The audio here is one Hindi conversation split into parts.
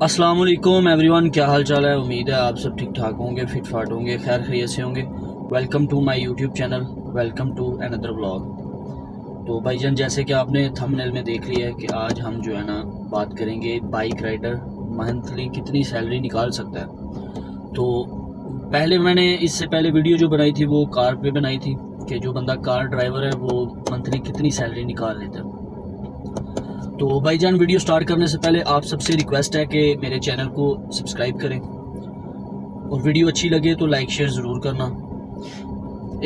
अस्सलाम वालेकुम एवरीवन, क्या हाल चाल है। उम्मीद है आप सब ठीक ठाक होंगे, फिट फाट होंगे, खैर खैरियत से होंगे। Welcome to my YouTube channel, welcome to another vlog. तो भाईजान, जैसे कि आपने थंबनेल में देख लिया है कि आज हम जो है ना बात करेंगे बाइक राइडर मंथली कितनी सैलरी निकाल सकता है। तो इससे पहले वीडियो जो बनाई थी वो कार पे बनाई थी कि जो बंदा कार ड्राइवर है वो मंथली कितनी सैलरी निकाल लेता है। तो भाईजान, वीडियो स्टार्ट करने से पहले आप सबसे रिक्वेस्ट है कि मेरे चैनल को सब्सक्राइब करें और वीडियो अच्छी लगे तो लाइक शेयर ज़रूर करना।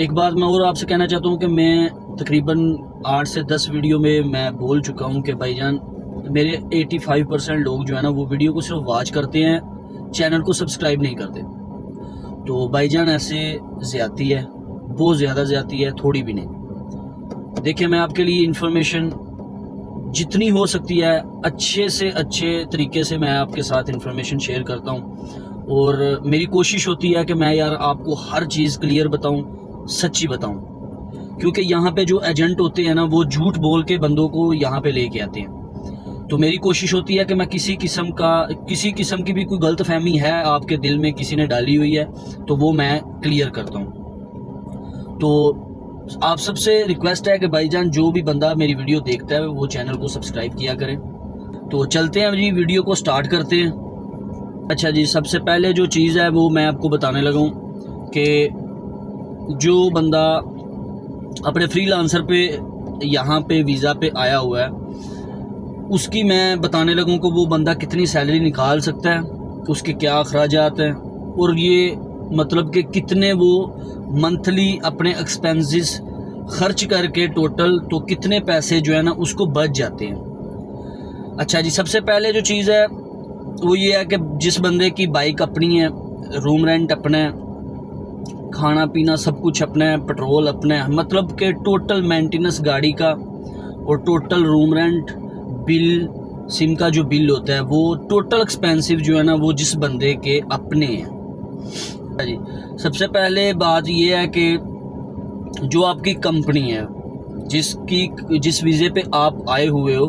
एक बात मैं और आपसे कहना चाहता हूं कि मैं तकरीबन 8 से 10 वीडियो में मैं बोल चुका हूं कि भाईजान मेरे 85% लोग जो है ना वो वीडियो को सिर्फ वॉच करते हैं, चैनल को सब्सक्राइब नहीं करते। तो भाईजान ऐसे ज़्यादती है, बहुत ज़्यादा ज़्यादती है, थोड़ी भी नहीं। देखिए, मैं आपके लिए इन्फॉर्मेशन जितनी हो सकती है अच्छे से अच्छे तरीके से मैं आपके साथ इन्फॉर्मेशन शेयर करता हूँ और मेरी कोशिश होती है कि मैं यार आपको हर चीज़ क्लियर बताऊँ, सच्ची बताऊँ, क्योंकि यहाँ पे जो एजेंट होते हैं ना वो झूठ बोल के बंदों को यहाँ पे लेके आते हैं। तो मेरी कोशिश होती है कि मैं किसी किस्म की भी कोई गलत फहमी है आपके दिल में किसी ने डाली हुई है तो वो मैं क्लियर करता हूँ। तो आप सबसे रिक्वेस्ट है कि भाईजान जो भी बंदा मेरी वीडियो देखता है वो चैनल को सब्सक्राइब किया करें। तो चलते हैं जी, वीडियो को स्टार्ट करते हैं। अच्छा जी, सबसे पहले जो चीज़ है वो मैं आपको बताने लगा हूँ कि जो बंदा अपने फ्रीलांसर पे यहाँ पे वीज़ा पे आया हुआ है उसकी मैं बताने लगूँ कि वो बंदा कितनी सैलरी निकाल सकता है, उसके क्या अखराजात हैं और ये मतलब कि कितने वो मंथली अपने एक्सपेंसेस खर्च करके टोटल तो कितने पैसे जो है ना उसको बच जाते हैं। अच्छा जी, सबसे पहले जो चीज़ है वो ये है कि जिस बंदे की बाइक अपनी है, रूम रेंट अपना है, खाना पीना सब कुछ अपना है, पेट्रोल अपना है, मतलब कि टोटल मेंटेनेंस गाड़ी का और total room rent bill, SIM का जो बिल होता है वो टोटल एक्सपेंसिव जो है ना वो जिस बंदे के अपने हैं। जी, सबसे पहले बात ये है कि जो आपकी कंपनी है जिस वीज़े पे आप आए हुए हो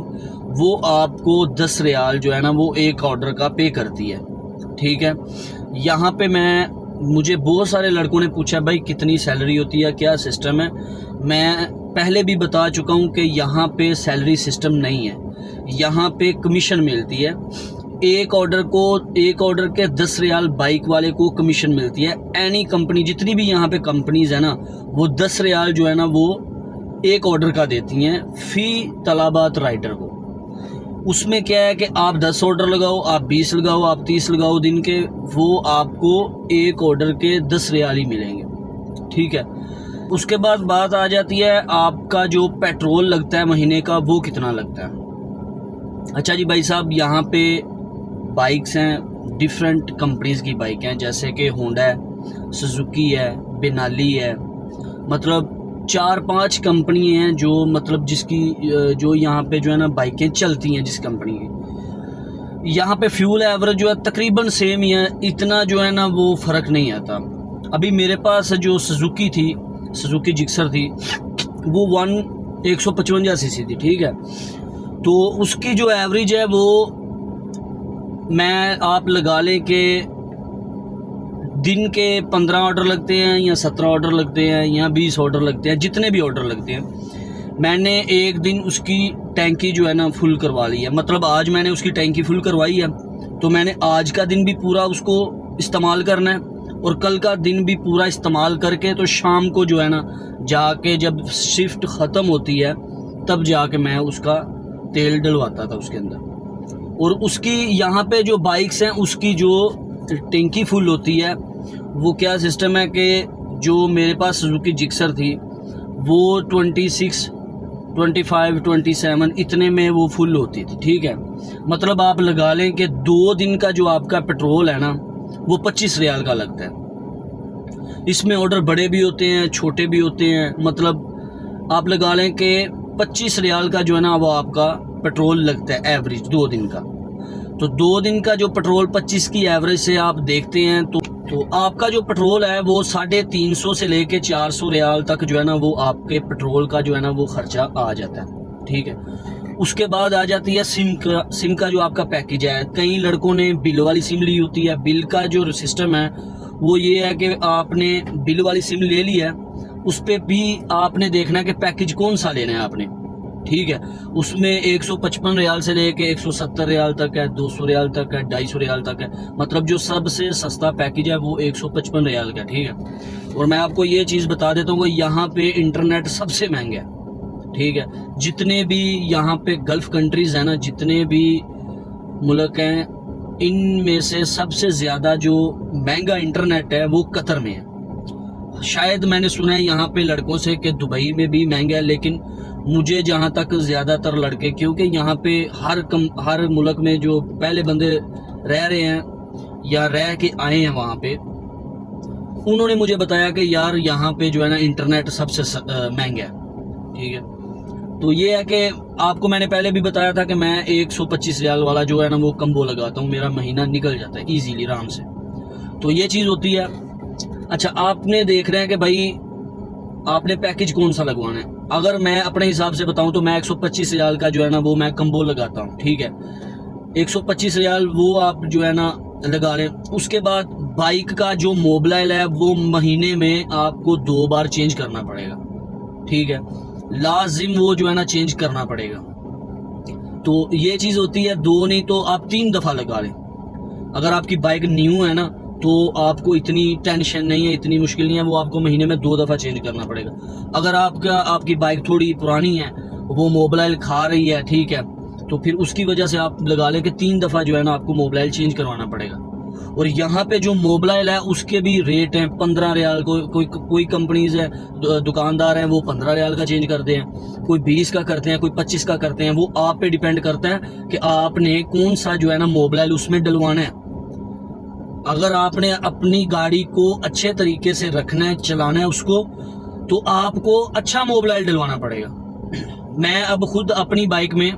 वो आपको 10 रियाल जो है ना वो एक ऑर्डर का पे करती है, ठीक है। यहाँ पे मुझे बहुत सारे लड़कों ने पूछा भाई कितनी सैलरी होती है, क्या सिस्टम है। मैं पहले भी बता चुका हूँ कि यहाँ पे सैलरी सिस्टम नहीं है, यहाँ पे कमीशन मिलती है। एक ऑर्डर के 10 रियाल बाइक वाले को कमीशन मिलती है। एनी कंपनी, जितनी भी यहाँ पे कंपनीज है ना वो 10 रियाल जो है ना वो एक ऑर्डर का देती हैं फी तलाबात राइडर को। उसमें क्या है कि आप 10 ऑर्डर लगाओ, आप 20 लगाओ, आप 30 लगाओ दिन के, वो आपको एक ऑर्डर के 10 रियाल ही मिलेंगे, ठीक है। उसके बाद बात आ जाती है आपका जो पेट्रोल लगता है महीने का वो कितना लगता है। अच्छा जी भाई साहब, यहाँ पे बाइक्स हैं, डिफरेंट कंपनीज की बाइक हैं, जैसे कि होंडा है, सुजुकी है, बेनाली है, मतलब 4-5 कंपनी हैं जो मतलब जो यहाँ पे जो है ना बाइकें चलती हैं जिस कंपनी की। यहाँ पे फ्यूल एवरेज जो है तकरीबन सेम ही है, इतना जो है ना वो फ़र्क नहीं आता। अभी मेरे पास जो सुजुकी जिक्सर थी वो 155 सीसी थी, ठीक है। तो उसकी जो एवरेज है वो आप लगा लें कि दिन के 15 ऑर्डर लगते हैं या 17 ऑर्डर लगते हैं या 20 ऑर्डर लगते हैं, जितने भी ऑर्डर लगते हैं। मैंने एक दिन उसकी टैंकी जो है ना फुल करवा ली है, मतलब आज मैंने उसकी टैंकी फुल करवाई है तो मैंने आज का दिन भी पूरा उसको इस्तेमाल करना है और कल का दिन भी पूरा इस्तेमाल करके तो शाम को जो है ना जाके जब शिफ्ट ख़त्म होती है तब जाके मैं उसका तेल डलवाता था उसके अंदर। और उसकी यहाँ पे जो बाइक्स हैं उसकी जो टैंकी फुल होती है वो क्या सिस्टम है कि जो मेरे पास सुजुकी जिक्सर थी वो 26, 25, 27 इतने में वो फुल होती थी, ठीक है। मतलब आप लगा लें कि 2 दिन का जो आपका पेट्रोल है ना वो 25 रियाल का लगता है। इसमें ऑर्डर बड़े भी होते हैं, छोटे भी होते हैं, मतलब आप लगा लें कि 25 रियाल का जो है ना वो आपका पेट्रोल लगता है एवरेज 2 दिन का। तो 2 दिन का जो पेट्रोल 25 की एवरेज से आप देखते हैं तो आपका जो पेट्रोल है वो 350 से लेके 400 रियाल तक जो है ना वो आपके पेट्रोल का जो है ना वो खर्चा आ जाता है, ठीक है। उसके बाद आ जाती है सिम का जो आपका पैकेज है। कई लड़कों ने बिल वाली सिम ली होती है। बिल का जो सिस्टम है वो ये है कि आपने बिल वाली सिम ले ली है, उस पर भी आपने देखना है कि पैकेज कौन सा लेना है आपने, ठीक है। उसमें 155 रियाल से लेके 170 रियाल तक है, 200 रियाल तक है, 250 रियाल तक है। मतलब जो सबसे सस्ता पैकेज है वो 155 रियाल का, ठीक है। और मैं आपको ये चीज़ बता देता हूँ कि यहाँ पे इंटरनेट सबसे महंगा है, ठीक है। जितने भी यहाँ पे गल्फ कंट्रीज है ना, जितने भी मुल्क हैं, इनमें से सबसे ज़्यादा जो महंगा इंटरनेट है वो कतर में है। शायद मैंने सुना है यहाँ पे लड़कों से कि दुबई में भी महंगा है, लेकिन मुझे जहाँ तक ज़्यादातर लड़के, क्योंकि यहाँ पे हर मुल्क में जो पहले बंदे रह रहे हैं या रह के आए हैं वहाँ पे, उन्होंने मुझे बताया कि यार यहाँ पे जो है ना इंटरनेट सबसे महंगा है, ठीक है। तो ये है कि आपको मैंने पहले भी बताया था कि मैं 125 रियाल वाला जो है ना वो कम्बो लगाता हूँ, मेरा महीना निकल जाता है इजीली, आराम से। तो ये चीज़ होती है। अच्छा, आपने देख रहे हैं कि भाई आपने पैकेज कौन सा लगवाना है। अगर मैं अपने हिसाब से बताऊं तो मैं 125 रियाल का जो है ना वो मैं कम्बो लगाता हूं, ठीक है। 125 रियाल वो आप जो है ना लगा लें। उसके बाद बाइक का जो मोबाइल है वो महीने में आपको 2 बार चेंज करना पड़ेगा, ठीक है। लाजिम वो जो है ना चेंज करना पड़ेगा। तो ये चीज़ होती है, 2 नहीं तो आप 3 दफ़ा लगा लें। अगर आपकी बाइक न्यू है ना तो आपको इतनी टेंशन नहीं है, इतनी मुश्किल नहीं है, वो आपको महीने में 2 दफ़ा चेंज करना पड़ेगा। अगर आपकी बाइक थोड़ी पुरानी है, वो मोबाइल खा रही है, ठीक है, तो फिर उसकी वजह से आप लगा लें कि 3 दफ़ा जो है ना आपको मोबाइल चेंज करवाना पड़ेगा। और यहाँ पे जो मोबाइल है उसके भी रेट हैं 15 रियाल। कोई कंपनीज है, दुकानदार हैं, वो 15 रियाल का चेंज करते हैं, कोई 20 का करते हैं, कोई 25 का करते हैं। वो आप पे डिपेंड करता है कि आपने कौन सा जो है ना मोबाइल उसमें डलवाना है। अगर आपने अपनी गाड़ी को अच्छे तरीके से रखना है, चलाना है उसको, तो आपको अच्छा मोबाइल डलवाना पड़ेगा। मैं अब खुद अपनी बाइक में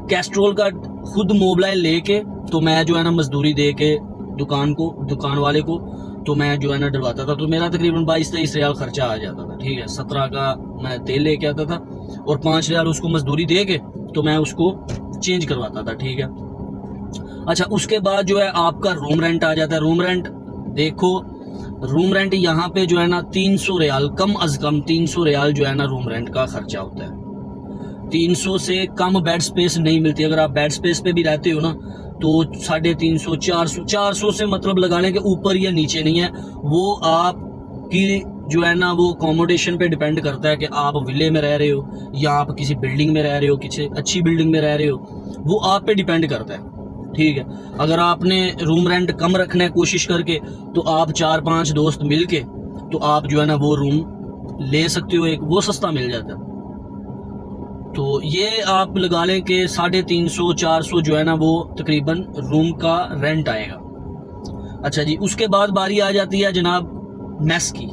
कैस्ट्रोल का खुद मोबाइल लेके, तो मैं जो है ना मजदूरी दे के दुकान वाले को, तो मैं जो है ना डलवाता था। तो मेरा तकरीबन 22-23 रियाल खर्चा आ जाता था, ठीक है। 17 का मैं तेल लेके आता था और 5 रियाल उसको मजदूरी दे के तो मैं उसको चेंज करवाता था, ठीक है। अच्छा, उसके बाद जो है आपका रूम रेंट आ जाता है। रूम रेंट देखो, रूम रेंट यहाँ पे जो है ना 300 रियाल, कम अज कम 300 रियाल जो है ना रूम रेंट का खर्चा होता है। 300 से कम बेड स्पेस नहीं मिलती। अगर आप बेड स्पेस पे भी रहते हो ना तो 350, 400 से मतलब लगा लें कि ऊपर या नीचे नहीं है। वो आपकी जो है ना वो अकोमोडेशन पे डिपेंड करता है कि आप विले में रह रहे हो या आप किसी बिल्डिंग में रह रहे हो, किसी अच्छी बिल्डिंग में रह रहे हो, वो आप पे डिपेंड करता है, ठीक है। अगर आपने रूम रेंट कम रखना है कोशिश करके, तो आप 4-5 दोस्त मिल के तो आप जो है ना वो रूम ले सकते हो, एक वो सस्ता मिल जाता है। तो ये आप लगा लें कि 350-400 जो है ना वो तकरीबन रूम का रेंट आएगा। अच्छा जी, उसके बाद बारी आ जाती है जनाब मेस की।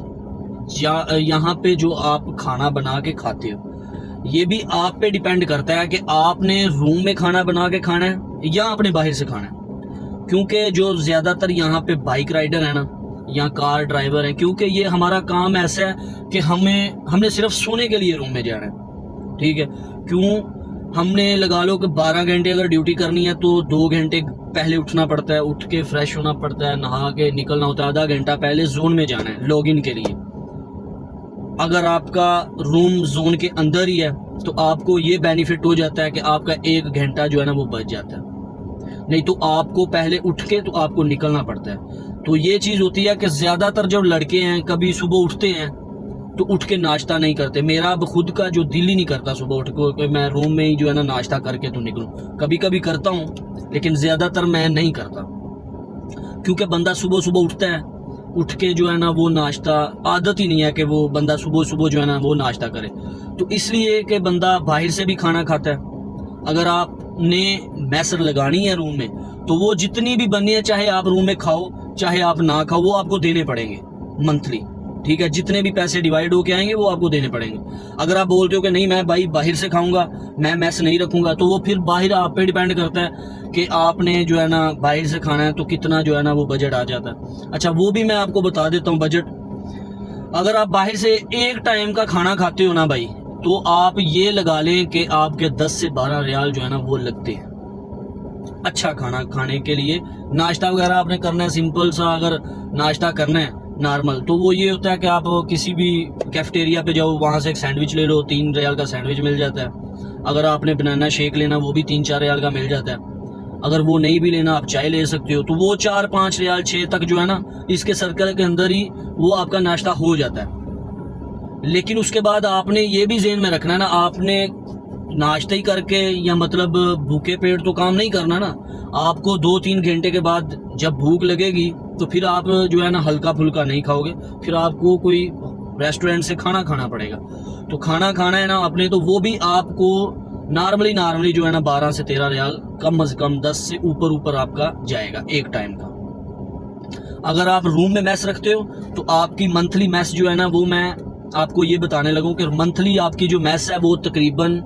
यहाँ पे जो आप खाना बना के खाते हो, ये भी आप पे डिपेंड करता है कि आपने रूम में खाना बना के खाना है या आपने बाहर से खाना है। क्योंकि जो ज़्यादातर यहाँ पे बाइक राइडर है ना या कार ड्राइवर है, क्योंकि ये हमारा काम ऐसा है कि हमने सिर्फ सोने के लिए रूम में जाना है, ठीक है। क्यों, हमने लगा लो कि 12 घंटे अगर ड्यूटी करनी है तो 2 घंटे पहले उठना पड़ता है, उठ के फ्रेश होना पड़ता है, नहा के निकलना होता है, आधा घंटा पहले जोन में जाना है लॉगिन के लिए। अगर आपका रूम जोन के अंदर ही है तो आपको ये बेनिफिट हो जाता है कि आपका 1 घंटा जो है ना वो बच जाता है। नहीं तो आपको पहले उठ के तो आपको निकलना पड़ता है। तो ये चीज़ होती है कि ज़्यादातर जब लड़के हैं कभी सुबह उठते हैं तो उठ के नाश्ता नहीं करते। मेरा अब खुद का जो दिल ही नहीं करता सुबह उठ के मैं रूम में ही जो है ना नाश्ता करके तो निकलूं। कभी कभी करता हूँ लेकिन ज़्यादातर मैं नहीं करता, क्योंकि बंदा सुबह सुबह उठता है, उठ के जो है ना वो नाश्ता, आदत ही नहीं है कि वो बंदा सुबह सुबह जो है ना वो नाश्ता करे। तो इसलिए कि बंदा बाहर से भी खाना खाता है। अगर आपने मैसर लगानी है रूम में तो वो जितनी भी बनी है, चाहे आप रूम में खाओ चाहे आप ना खाओ, वो आपको देने पड़ेंगे मंथली, ठीक है। जितने भी पैसे डिवाइड होके आएंगे वो आपको देने पड़ेंगे। अगर आप बोलते हो कि नहीं मैं भाई बाहर से खाऊंगा, मैं मैस नहीं रखूंगा, तो वो फिर बाहर आप पे डिपेंड करता है कि आपने जो है ना बाहर से खाना है तो कितना जो है ना वो बजट आ जाता है। अच्छा, वो भी मैं आपको बता देता हूँ बजट। अगर आप बाहर से एक टाइम का खाना खाते हो ना भाई, तो आप ये लगा लें कि आपके 10 से 12 रियाल जो है ना वो लगते हैं अच्छा खाना खाने के लिए। नाश्ता वगैरह आपने करना है, सिंपल सा अगर नाश्ता करना है नॉर्मल, तो वो ये होता है कि आप किसी भी कैफेटेरिया पे जाओ, वहाँ से एक सैंडविच ले लो, 3 रियाल का सैंडविच मिल जाता है। अगर आपने बनाना शेक लेना वो भी 3-4 रियाल का मिल जाता है। अगर वो नहीं भी लेना आप चाय ले सकते हो, तो वो 4-5 रियाल 6 तक जो है ना इसके सर्कल के अंदर ही वो आपका नाश्ता हो जाता है। लेकिन उसके बाद आपने ये भी ज़हन में रखना है ना, आपने नाश्ता ही करके या मतलब भूखे पेट तो काम नहीं करना ना। आपको 2-3 घंटे के बाद जब भूख लगेगी तो फिर आप जो है ना हल्का फुल्का नहीं खाओगे, फिर आपको कोई रेस्टोरेंट से खाना खाना पड़ेगा। तो खाना खाना है ना अपने, तो वो भी आपको नॉर्मली जो है ना 12 से 13 रियाल कम से कम 10 से ऊपर आपका जाएगा एक टाइम का। अगर आप रूम में मैस रखते हो तो आपकी मंथली मैस जो है ना वो मैं आपको ये बताने लगूं कि मंथली आपकी जो मैस है वो तकरीबन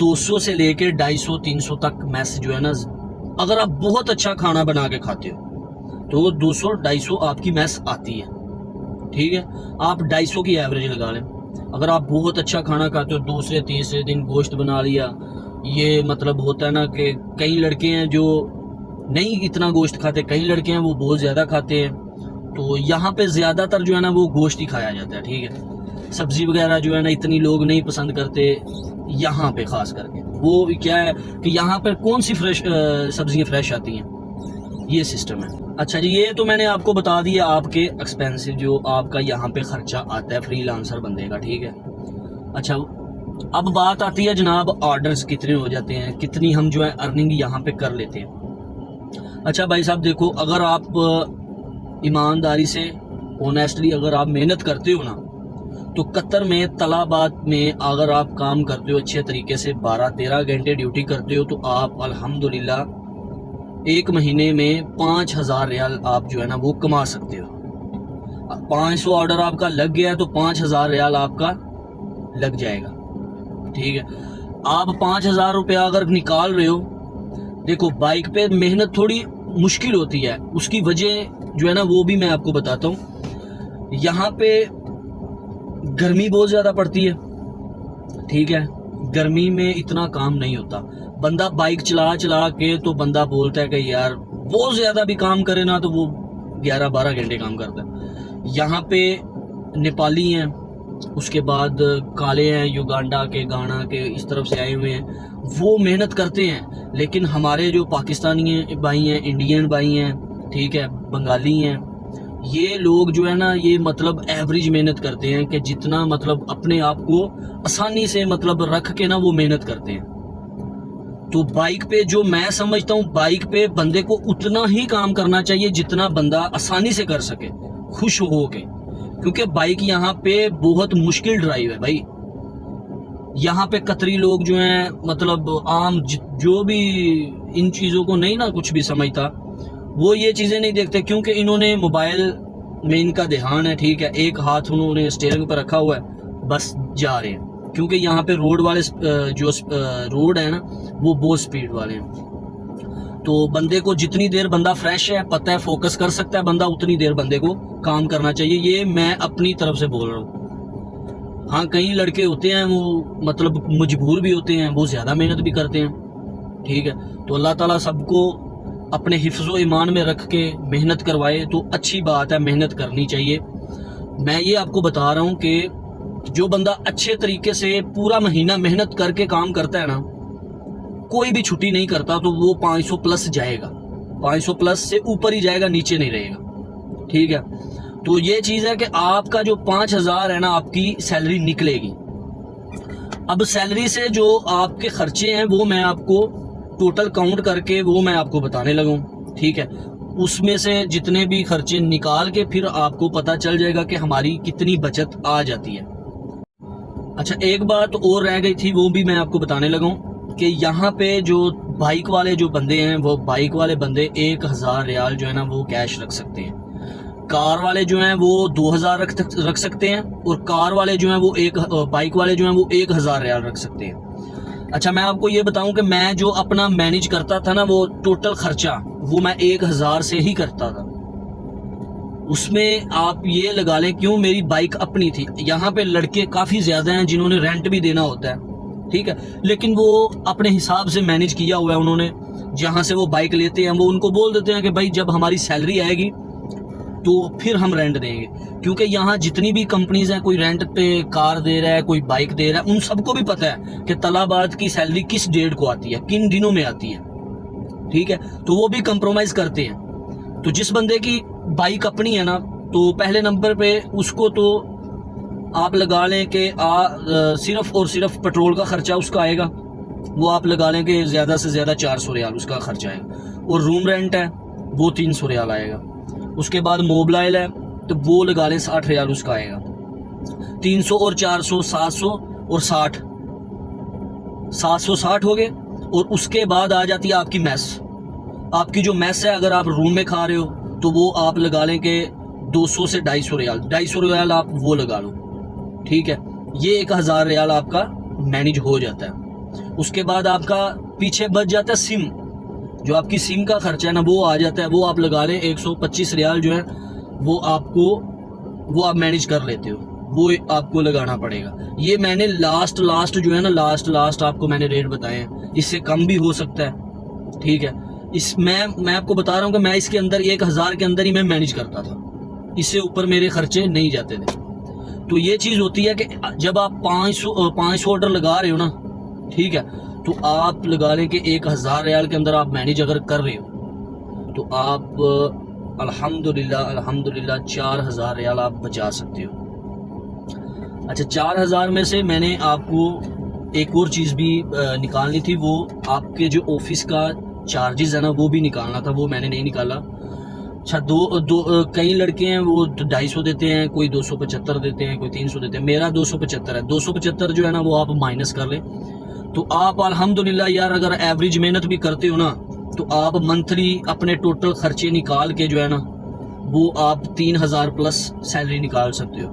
200 से लेकर 250-300 तक मैस जो है ना, अगर आप बहुत अच्छा खाना बना के खाते हो तो 200-250 आपकी मैस आती है। ठीक है, आप 250 की एवरेज लगा लें। अगर आप बहुत अच्छा खाना खाते हो, दूसरे तीसरे दिन गोश्त बना लिया, ये मतलब होता है ना कि कई लड़के हैं जो नहीं इतना गोश्त खाते, कई लड़के हैं वो बहुत ज़्यादा खाते हैं। तो यहाँ पे ज़्यादातर जो है ना वो गोश्त ही खाया जाता है। ठीक है, सब्ज़ी वगैरह जो है ना इतनी लोग नहीं पसंद करते यहाँ पे, ख़ास करके वो क्या है कि यहाँ पर कौन सी फ्रेश सब्ज़ियाँ फ्रेश आती हैं, ये सिस्टम है। अच्छा जी, ये तो मैंने आपको बता दिया आपके एक्सपेंसिव जो आपका यहाँ पे ख़र्चा आता है फ्रीलांसर बंदे का। ठीक है, अच्छा अब बात आती है जनाब ऑर्डर्स कितने हो जाते हैं, कितनी हम जो है अर्निंग यहाँ पे कर लेते हैं। अच्छा भाई साहब देखो, अगर आप ईमानदारी से ऑनेस्टली अगर आप मेहनत करते हो ना, तो कतर में तलाबात में अगर आप काम करते हो अच्छे तरीके से 12-13 घंटे ड्यूटी करते हो, तो आप अल्हम्दुलिल्लाह एक महीने में 5,000 रियाल आप जो है ना वो कमा सकते हो। 500 ऑर्डर आपका लग गया तो 5,000 रियाल आपका लग जाएगा। ठीक है, आप 5,000 रुपया अगर निकाल रहे हो, देखो बाइक पे मेहनत थोड़ी मुश्किल होती है, उसकी वजह जो है ना वो भी मैं आपको बताता हूँ। यहाँ पे गर्मी बहुत ज़्यादा पड़ती है। ठीक है, गर्मी में इतना काम नहीं होता, बंदा बाइक चला चला के तो बंदा बोलता है कि यार बहुत ज़्यादा भी काम करे ना तो वो 11-12 घंटे काम करता है। यहाँ पे नेपाली हैं, उसके बाद काले हैं, युगांडा के, गाना के, इस तरफ से आए हुए हैं, वो मेहनत करते हैं। लेकिन हमारे जो पाकिस्तानी भाई हैं, इंडियन भाई हैं, ठीक है, बंगाली हैं, ये लोग जो है ना ये मतलब एवरेज मेहनत करते हैं कि जितना मतलब अपने आप को आसानी से मतलब रख के ना वो मेहनत करते हैं। तो बाइक पे जो मैं समझता हूँ, बाइक पे बंदे को उतना ही काम करना चाहिए जितना बंदा आसानी से कर सके खुश हो के, क्योंकि बाइक यहाँ पे बहुत मुश्किल ड्राइव है भाई। यहाँ पे कतरी लोग जो हैं मतलब आम जो भी इन चीज़ों को नहीं ना कुछ भी समझता, वो ये चीज़ें नहीं देखते, क्योंकि इन्होंने मोबाइल में इनका ध्यान है। ठीक है, एक हाथ उन्होंने स्टीयरिंग पर रखा हुआ है, बस जा रहे हैं, क्योंकि यहाँ पे रोड वाले जो रोड है ना वो बहुत स्पीड वाले हैं। तो बंदे को जितनी देर बंदा फ्रेश है, पता है, फोकस कर सकता है बंदा, उतनी देर बंदे को काम करना चाहिए। ये मैं अपनी तरफ से बोल रहा हूँ। हाँ, कई लड़के होते हैं वो मतलब मजबूर भी होते हैं, वो ज़्यादा मेहनत भी करते हैं। ठीक है, तो अल्लाह ताला सबको अपने हिफ्ज़ो ईमान में रख के मेहनत करवाए तो अच्छी बात है, मेहनत करनी चाहिए। मैं ये आपको बता रहा हूँ कि जो बंदा अच्छे तरीके से पूरा महीना मेहनत करके काम करता है ना, कोई भी छुट्टी नहीं करता, तो वो 500 प्लस जाएगा, 500 प्लस से ऊपर ही जाएगा, नीचे नहीं रहेगा। ठीक है, तो ये चीज़ है कि आपका जो 5,000 है ना आपकी सैलरी निकलेगी। अब सैलरी से जो आपके खर्चे हैं वो मैं आपको टोटल काउंट करके वो मैं आपको बताने लगूँ। ठीक है, उसमें से जितने भी खर्चे निकाल के फिर आपको पता चल जाएगा कि हमारी कितनी बचत आ जाती है। अच्छा, एक बात और रह गई थी, वो भी मैं आपको बताने लगूँ कि यहाँ पे जो बाइक वाले जो बंदे हैं, वो बाइक वाले बंदे 1,000 रियाल जो है ना वो कैश रख सकते हैं। कार वाले जो हैं वो 2,000 रख सकते हैं, और कार वाले जो हैं वो बाइक वाले जो हैं वो 1,000 रियाल रख सकते हैं। अच्छा, मैं आपको ये बताऊं कि मैं जो अपना मैनेज करता था ना, वो टोटल खर्चा वो मैं 1,000 से ही करता था। उसमें आप ये लगा लें, क्यों मेरी बाइक अपनी थी। यहाँ पे लड़के काफ़ी ज़्यादा हैं जिन्होंने रेंट भी देना होता है, ठीक है, लेकिन वो अपने हिसाब से मैनेज किया हुआ है उन्होंने। जहाँ से वो बाइक लेते हैं वो उनको बोल देते हैं कि भाई जब हमारी सैलरी आएगी तो फिर हम रेंट देंगे। क्योंकि यहाँ जितनी भी कंपनीज हैं, कोई रेंट पे कार दे रहा है, कोई बाइक दे रहा है, उन सबको भी पता है कि तलाबात की सैलरी किस डेट को आती है, किन दिनों में आती है, ठीक है। तो वो भी कंप्रोमाइज़ करते हैं। तो जिस बंदे की बाइक अपनी है ना, तो पहले नंबर पे उसको तो आप लगा लें कि सिर्फ और सिर्फ पेट्रोल का खर्चा उसका आएगा, वो आप लगा लें कि ज़्यादा से ज़्यादा 400 रियाल उसका खर्चा आएगा। और रूम रेंट है वो 300 रियाल आएगा। उसके बाद मोबाइल है तो वो लगा लें 60 रियाल उसका आएगा। 300 और 400 700 और 60, 760 हो गए। और उसके बाद आ जाती है आपकी मैस। आपकी जो मैस है, अगर आप रूम में खा रहे हो तो वो आप लगा लें कि 200 से 250 रियाल, 250 रियाल आप वो लगा लो, ठीक है। ये 1000 रियाल आपका मैनेज हो जाता है। उसके बाद आपका पीछे बच जाता है सिम, जो आपकी सिम का खर्चा है ना वो आ जाता है। वो आप लगा लें 125 रियाल जो है वो आप मैनेज कर लेते हो, वो आपको लगाना पड़ेगा। ये मैंने लास्ट जो है ना, लास्ट आपको मैंने रेट बताए हैं, इससे कम भी हो सकता है, ठीक है। मैं आपको बता रहा हूँ कि मैं इसके अंदर 1000 के अंदर ही मैं मैनेज करता था, इससे ऊपर मेरे खर्चे नहीं जाते थे। तो ये चीज़ होती है कि जब आप 500 ऑर्डर लगा रहे हो ना, ठीक है, तो आप लगा लें कि 1000 रियाल के अंदर आप मैनेज अगर कर रहे हो तो आप अल्हम्दुलिल्लाह 4000 रियाल आप बचा सकते हो। अच्छा, 4000 में से मैंने आपको एक और चीज़ भी निकालनी थी, वो आपके जो ऑफिस का चार्जेस है ना वो भी निकालना था, वो मैंने नहीं निकाला। अच्छा, कई लड़के हैं वो 250 देते हैं, कोई 275 देते हैं, कोई 300 देते हैं। मेरा 275 है। 275 जो है ना वो आप माइनस कर लें तो आप अल्हम्दुलिल्लाह यार अगर एवरेज मेहनत भी करते हो ना तो आप मंथली अपने टोटल खर्चे निकाल के जो है ना वो आप 3000 प्लस सैलरी निकाल सकते हो।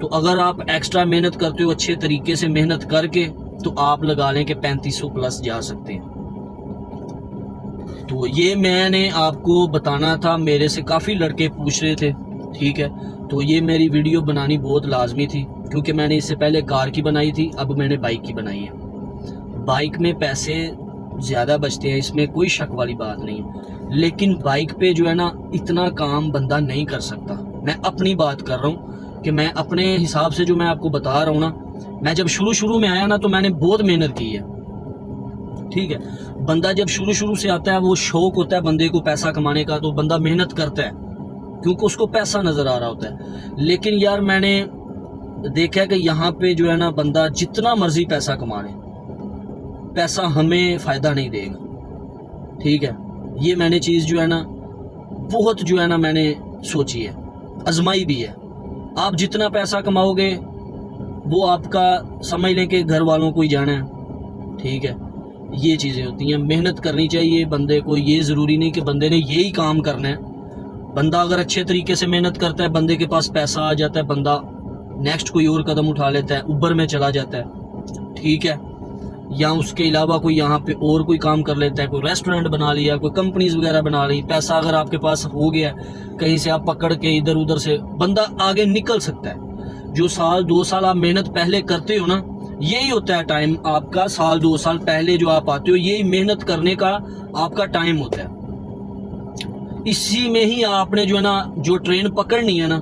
तो अगर आप एक्स्ट्रा मेहनत करते हो अच्छे तरीके से मेहनत करके तो आप लगा लें कि 3500 प्लस जा सकते हैं। तो ये मैंने आपको बताना था, मेरे से काफ़ी लड़के पूछ रहे थे, ठीक है। तो ये मेरी वीडियो बनानी बहुत लाजमी थी, क्योंकि मैंने इससे पहले कार की बनाई थी, अब मैंने बाइक की बनाई है। बाइक में पैसे ज़्यादा बचते हैं, इसमें कोई शक वाली बात नहीं है, लेकिन बाइक पे जो है ना इतना काम बंदा नहीं कर सकता। मैं अपनी बात कर रहा हूँ कि मैं अपने हिसाब से जो मैं आपको बता रहा हूँ ना, मैं जब शुरू में आया ना तो मैंने बहुत मेहनत की है, ठीक है। बंदा जब शुरू से आता है, वो शौक होता है बंदे को पैसा कमाने का, तो बंदा मेहनत करता है क्योंकि उसको पैसा नज़र आ रहा होता है। लेकिन यार मैंने देखा कि यहाँ पे जो है ना बंदा जितना मर्जी पैसा कमा ले, पैसा हमें फ़ायदा नहीं देगा, ठीक है। ये मैंने चीज़ जो है ना बहुत जो है ना मैंने सोची है, आजमाई भी है। आप जितना पैसा कमाओगे वो आपका समझ लें कि घर वालों को ही जाना है, ठीक है। ये चीज़ें होती हैं, मेहनत करनी चाहिए बंदे को। ये ज़रूरी नहीं कि बंदे ने यही काम करना है। बंदा अगर अच्छे तरीके से मेहनत करता है, बंदे के पास पैसा आ जाता है, बंदा नेक्स्ट कोई और कदम उठा लेता है, ऊपर में चला जाता है, ठीक है। या उसके अलावा कोई यहाँ पे और कोई काम कर लेता है, कोई रेस्टोरेंट बना लिया, कोई कंपनीज वगैरह बना ली। पैसा अगर आपके पास हो गया, कहीं से आप पकड़ के इधर उधर से बंदा आगे निकल सकता है। जो 1-2 साल आप मेहनत पहले करते हो ना, यही होता है टाइम आपका। 1-2 साल पहले जो आप आते हो, यही मेहनत करने का आपका टाइम होता है। इसी में ही आपने जो है ना जो ट्रेन पकड़नी है ना,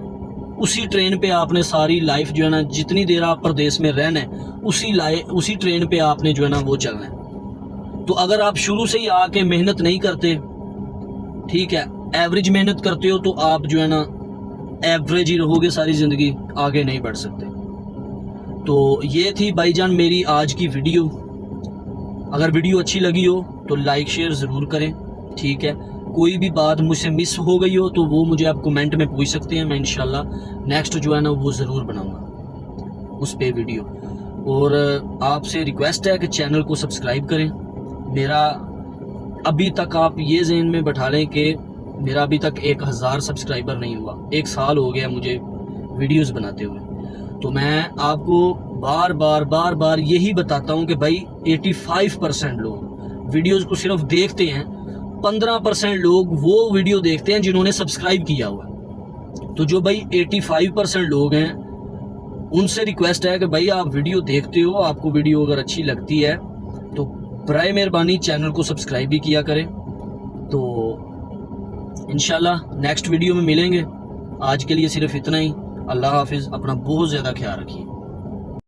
उसी ट्रेन पे आपने सारी लाइफ जो है ना, जितनी देर आप प्रदेश में रहना है, उसी ट्रेन पे आपने जो है ना वो चलना है। तो अगर आप शुरू से ही आके मेहनत नहीं करते, ठीक है, एवरेज मेहनत करते हो, तो आप जो है ना एवरेज ही रहोगे सारी ज़िंदगी, आगे नहीं बढ़ सकते। तो ये थी भाईजान मेरी आज की वीडियो। अगर वीडियो अच्छी लगी हो तो लाइक शेयर ज़रूर करें, ठीक है। कोई भी बात मुझसे मिस हो गई हो तो वो मुझे आप कमेंट में पूछ सकते हैं, मैं इंशाल्लाह नेक्स्ट जो है ना वो ज़रूर बनाऊंगा उस पे वीडियो। और आपसे रिक्वेस्ट है कि चैनल को सब्सक्राइब करें। मेरा अभी तक आप ये ज़हन में बैठा लें कि मेरा अभी तक 1000 सब्सक्राइबर नहीं हुआ। 1 साल हो गया मुझे वीडियोस बनाते हुए। तो मैं आपको बार बार यही बताता हूँ कि भाई 85% लोग वीडियोस को सिर्फ देखते हैं, 15% लोग वो वीडियो देखते हैं जिन्होंने सब्सक्राइब किया हुआ है। तो जो भाई 85% लोग हैं उनसे रिक्वेस्ट है कि भाई आप वीडियो देखते हो, आपको वीडियो अगर अच्छी लगती है तो बराए मेहरबानी चैनल को सब्सक्राइब भी किया करें। तो इंशाल्लाह नेक्स्ट वीडियो में मिलेंगे। आज के लिए सिर्फ इतना ही। अल्लाह हाफिज़, अपना बहुत ज़्यादा ख्याल रखिए।